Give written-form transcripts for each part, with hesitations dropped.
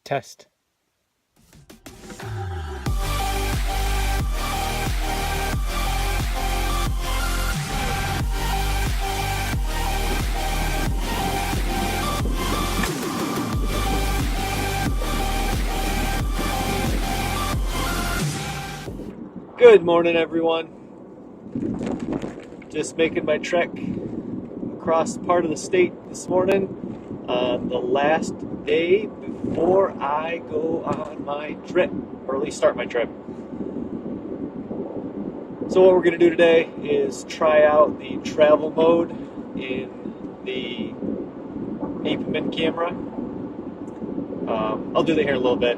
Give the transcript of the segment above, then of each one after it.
Test. Good morning, everyone. Just making my trek across part of the state this morning on the last day before I go on my trip, or at least start my trip. So what we're going to do today is try out the travel mode in the Elektronomia camera. I'll do that here in a little bit.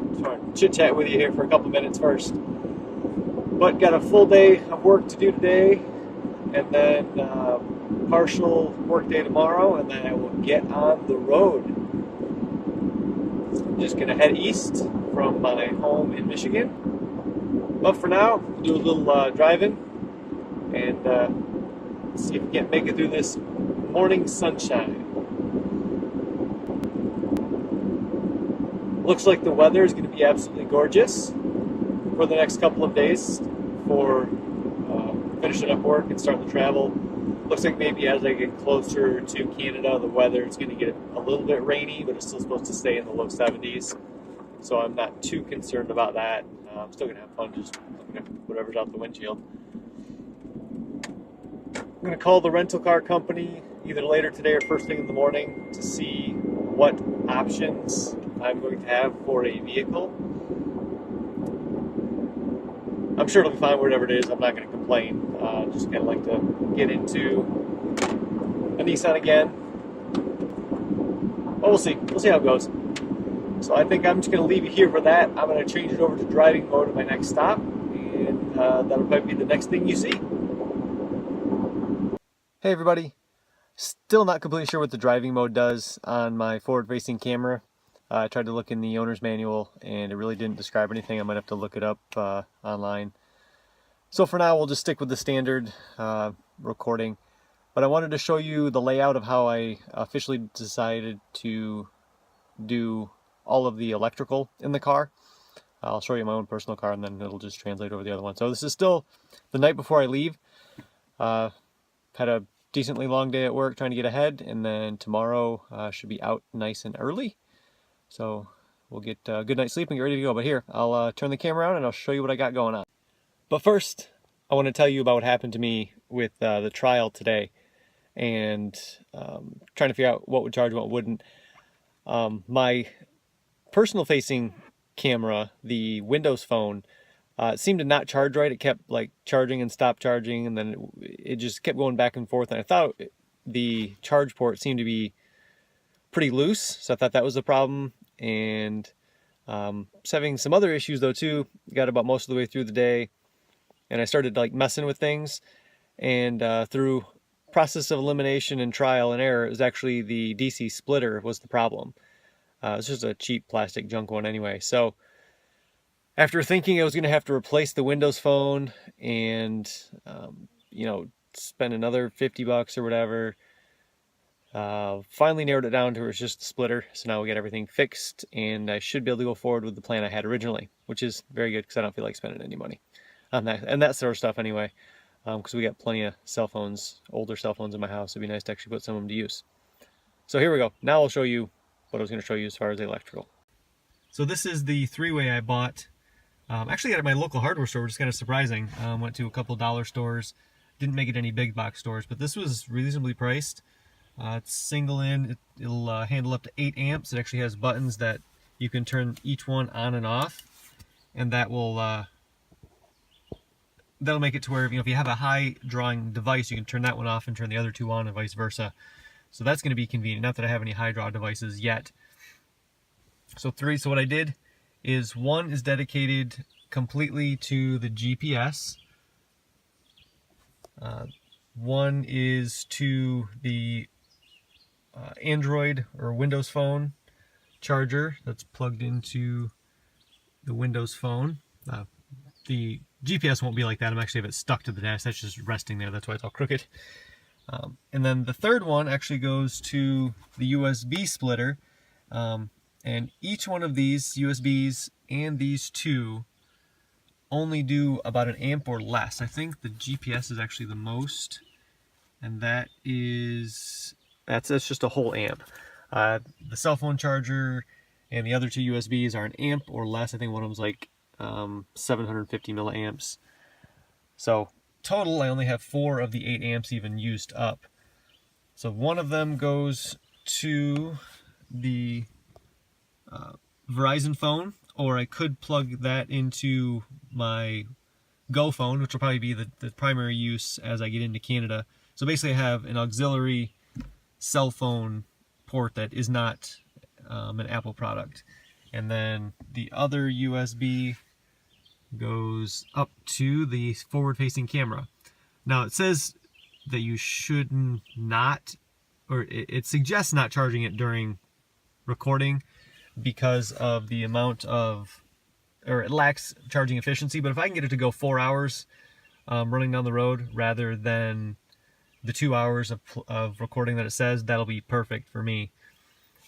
Chit chat with you here for a couple minutes first. But got a full day of work to do today, and then partial work day tomorrow, and then I will get on the road. I'm just gonna head east from my home in Michigan. But for now, do a little driving and see if we can make it through this morning sunshine. Looks like the weather is going to be absolutely gorgeous for the next couple of days for finishing up work and starting to travel. Looks like maybe as I get closer to Canada, the weather is going to get a little bit rainy, but it's still supposed to stay in the low 70s. So I'm not too concerned about that. I'm still going to have fun just looking at whatever's out the windshield. I'm going to call the rental car company either later today or first thing in the morning to see what options I'm going to have for a vehicle. I'm sure it'll be fine whatever it is. I'm not going to complain. Just kind of like to get into a Nissan again. But we'll see. We'll see how it goes. So I think I'm just going to leave it here for that. I'm going to change it over to driving mode at my next stop. And that'll probably be the next thing you see. Hey everybody. Still not completely sure what the driving mode does on my forward-facing camera. I tried to look in the owner's manual and it really didn't describe anything. I might have to look it up online. So for now we'll just stick with the standard recording. But I wanted to show you the layout of how I officially decided to do all of the electrical in the car. I'll show you my own personal car and then it'll just translate over the other one. So this is still the night before I leave. Had a decently long day at work trying to get ahead, and then tomorrow should be out nice and early. So we'll get a good night's sleep and get ready to go. But here, I'll turn the camera on and I'll show you what I got going on. But first, I want to tell you about what happened to me with the trial today and trying to figure out what would charge and what wouldn't. My personal facing camera, the Windows phone, seemed to not charge right. It kept like charging and stopped charging, and then it just kept going back and forth. And I thought the charge port seemed to be pretty loose, so I thought that was the problem. And was having some other issues though too. Got about most of the way through the day, and I started like messing with things. And through process of elimination and trial and error, it was actually the DC splitter was the problem. It's just a cheap plastic junk one anyway. So after thinking I was going to have to replace the Windows phone and spend another $50 or whatever, finally narrowed it down to where it's just the splitter. So now we got everything fixed, and I should be able to go forward with the plan I had originally, which is very good because I don't feel like spending any money on that and that sort of stuff anyway. Because we got plenty of cell phones, older cell phones in my house. It'd be nice to actually put some of them to use. So here we go. Now I'll show you what I was going to show you as far as the electrical. So this is the three-way I bought. Actually at my local hardware store, which is kind of surprising. Went to a couple dollar stores. Didn't make it any big box stores, but this was reasonably priced. It's single in. It'll handle up to 8 amps. It actually has buttons that you can turn each one on and off, and that will that'll make it to where if you have a high drawing device, you can turn that one off and turn the other two on, and vice versa. So that's going to be convenient. Not that I have any high draw devices yet. So what I did is one is dedicated completely to the GPS. One is to the Android or Windows phone charger that's plugged into the Windows phone. The GPS won't be like that. I'm actually have it stuck to the dash. That's just resting there. That's why it's all crooked. And then the third one actually goes to the USB splitter. And each one of these USBs and these two only do about an amp or less. I think the GPS is actually the most, and that's just a whole amp. The cell phone charger and the other two USBs are an amp or less. I think one of them's like 750 milliamps. So total, I only have 4 of the 8 amps even used up. So one of them goes to the Verizon phone, or I could plug that into my Go phone, which will probably be the primary use as I get into Canada. So basically I have an auxiliary cell phone port that is not an Apple product. And then the other USB goes up to the forward-facing camera. Now it says that you should not, or it suggests not charging it during recording because of the amount of, or it lacks charging efficiency. But if I can get it to go 4 hours running down the road rather than the 2 hours of recording that it says, that'll be perfect for me.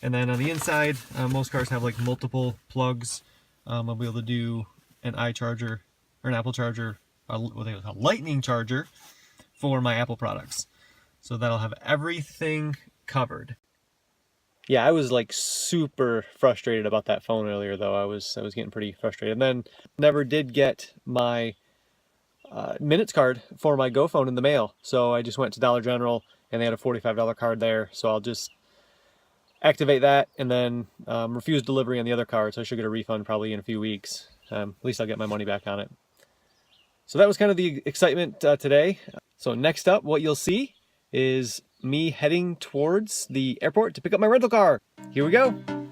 And then on the inside, most cars have like multiple plugs. I'll be able to do an iCharger or an Apple charger, what they call lightning charger for my Apple products. So that'll have everything covered. Yeah, I was like super frustrated about that phone earlier though. I was getting pretty frustrated. And then never did get my minutes card for my Go phone in the mail. So I just went to Dollar General and they had a $45 card there. So I'll just activate that and then refuse delivery on the other card. So I should get a refund probably in a few weeks. At least I'll get my money back on it. So that was kind of the excitement today. So next up, what you'll see is me heading towards the airport to pick up my rental car. Here we go.